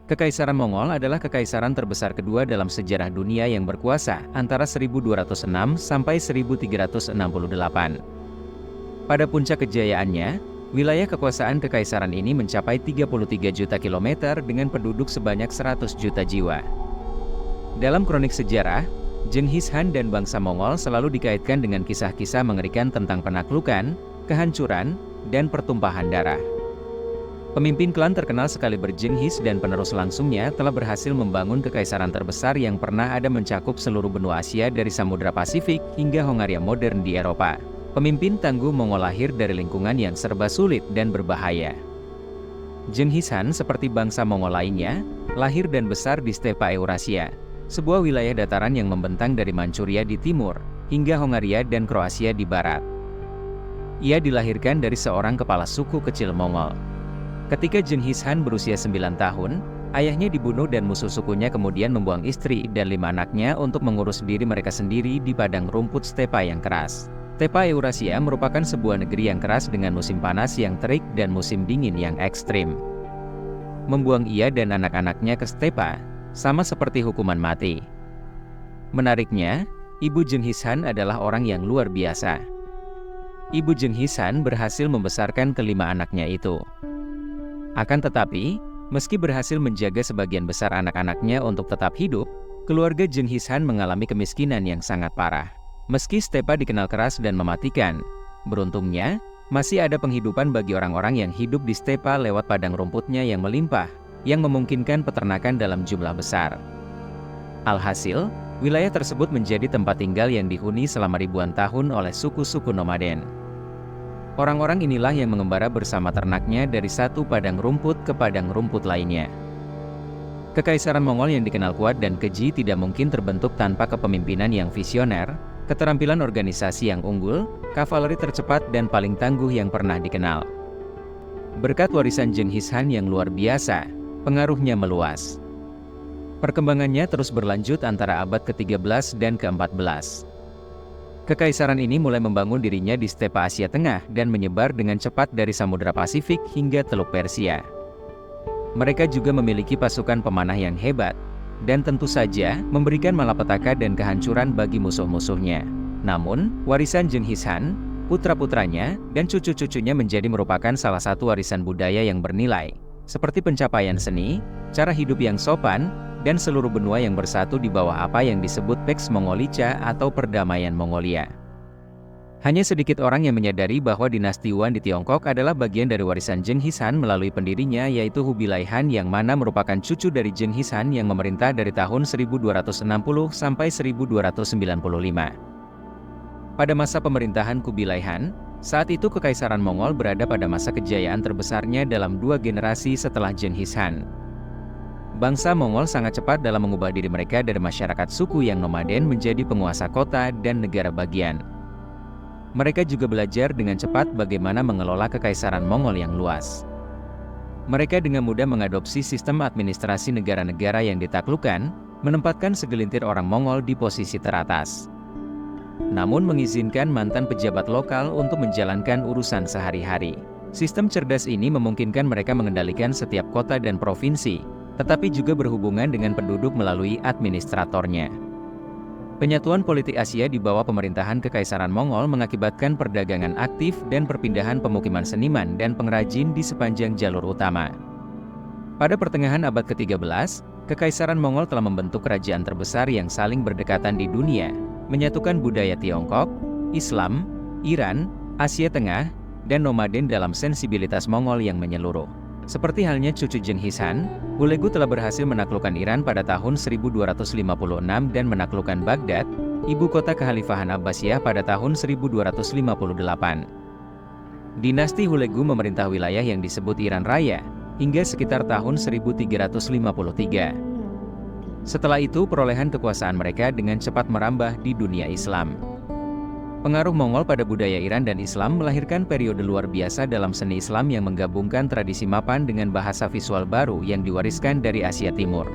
Kekaisaran Mongol adalah kekaisaran terbesar kedua dalam sejarah dunia yang berkuasa antara 1206 sampai 1368. Pada puncak kejayaannya, wilayah kekuasaan kekaisaran ini mencapai 33 juta kilometer dengan penduduk sebanyak 100 juta jiwa. Dalam kronik sejarah, Jenghis Khan dan bangsa Mongol selalu dikaitkan dengan kisah-kisah mengerikan tentang penaklukan, kehancuran, dan pertumpahan darah. Pemimpin klan terkenal sekali Jenghis dan penerus langsungnya telah berhasil membangun kekaisaran terbesar yang pernah ada mencakup seluruh benua Asia dari Samudra Pasifik hingga Hongaria modern di Eropa. Pemimpin tangguh Mongol lahir dari lingkungan yang serba sulit dan berbahaya. Jenghis Khan seperti bangsa Mongol lainnya, lahir dan besar di Stepa Eurasia, sebuah wilayah dataran yang membentang dari Manchuria di timur, hingga Hongaria dan Kroasia di barat. Ia dilahirkan dari seorang kepala suku kecil Mongol. Ketika Jenghis Khan berusia 9 tahun, ayahnya dibunuh dan musuh sukunya kemudian membuang istri dan 5 anaknya untuk mengurus diri mereka sendiri di padang rumput stepa yang keras. Stepa Eurasia merupakan sebuah negeri yang keras dengan musim panas yang terik dan musim dingin yang ekstrim. Membuang ia dan anak-anaknya ke stepa, sama seperti hukuman mati. Menariknya, ibu Jenghis Khan adalah orang yang luar biasa. Ibu Jenghis Khan berhasil membesarkan kelima anaknya itu. Akan tetapi, meski berhasil menjaga sebagian besar anak-anaknya untuk tetap hidup, keluarga Jenghis Khan mengalami kemiskinan yang sangat parah. Meski stepa dikenal keras dan mematikan, beruntungnya, masih ada penghidupan bagi orang-orang yang hidup di stepa lewat padang rumputnya yang melimpah, yang memungkinkan peternakan dalam jumlah besar. Alhasil, wilayah tersebut menjadi tempat tinggal yang dihuni selama ribuan tahun oleh suku-suku nomaden. Orang-orang inilah yang mengembara bersama ternaknya dari satu padang rumput ke padang rumput lainnya. Kekaisaran Mongol yang dikenal kuat dan keji tidak mungkin terbentuk tanpa kepemimpinan yang visioner, keterampilan organisasi yang unggul, kavaleri tercepat dan paling tangguh yang pernah dikenal. Berkat warisan Jenghis Khan yang luar biasa, pengaruhnya meluas. Perkembangannya terus berlanjut antara abad ke-13 dan ke-14. Kekaisaran ini mulai membangun dirinya di stepa Asia Tengah dan menyebar dengan cepat dari Samudra Pasifik hingga Teluk Persia. Mereka juga memiliki pasukan pemanah yang hebat, dan tentu saja memberikan malapetaka dan kehancuran bagi musuh-musuhnya. Namun, warisan Jenghis Khan, putra-putranya, dan cucu-cucunya menjadi merupakan salah satu warisan budaya yang bernilai, seperti pencapaian seni, cara hidup yang sopan, dan seluruh benua yang bersatu di bawah apa yang disebut Pax Mongolica atau perdamaian Mongolia. Hanya sedikit orang yang menyadari bahwa dinasti Yuan di Tiongkok adalah bagian dari warisan Jenghis Khan melalui pendirinya yaitu Kubilai Khan yang mana merupakan cucu dari Jenghis Khan yang memerintah dari tahun 1260 sampai 1295. Pada masa pemerintahan Kubilai Khan, saat itu Kekaisaran Mongol berada pada masa kejayaan terbesarnya dalam 2 generasi setelah Jenghis Khan. Bangsa Mongol sangat cepat dalam mengubah diri mereka dari masyarakat suku yang nomaden menjadi penguasa kota dan negara bagian. Mereka juga belajar dengan cepat bagaimana mengelola Kekaisaran Mongol yang luas. Mereka dengan mudah mengadopsi sistem administrasi negara-negara yang ditaklukkan, menempatkan segelintir orang Mongol di posisi teratas. Namun mengizinkan mantan pejabat lokal untuk menjalankan urusan sehari-hari. Sistem cerdas ini memungkinkan mereka mengendalikan setiap kota dan provinsi, tetapi juga berhubungan dengan penduduk melalui administratornya. Penyatuan politik Asia di bawah pemerintahan Kekaisaran Mongol mengakibatkan perdagangan aktif dan perpindahan pemukiman seniman dan pengrajin di sepanjang jalur utama. Pada pertengahan abad ke-13, Kekaisaran Mongol telah membentuk kerajaan terbesar yang saling berdekatan di dunia, menyatukan budaya Tiongkok, Islam, Iran, Asia Tengah, dan nomaden dalam sensibilitas Mongol yang menyeluruh. Seperti halnya cucu Jenghis Khan, Hulegu telah berhasil menaklukkan Iran pada tahun 1256 dan menaklukkan Baghdad, ibu kota Kekhalifahan Abbasiyah pada tahun 1258. Dinasti Hulegu memerintah wilayah yang disebut Iran Raya, hingga sekitar tahun 1353. Setelah itu perolehan kekuasaan mereka dengan cepat merambah di dunia Islam. Pengaruh Mongol pada budaya Iran dan Islam melahirkan periode luar biasa dalam seni Islam yang menggabungkan tradisi mapan dengan bahasa visual baru yang diwariskan dari Asia Timur.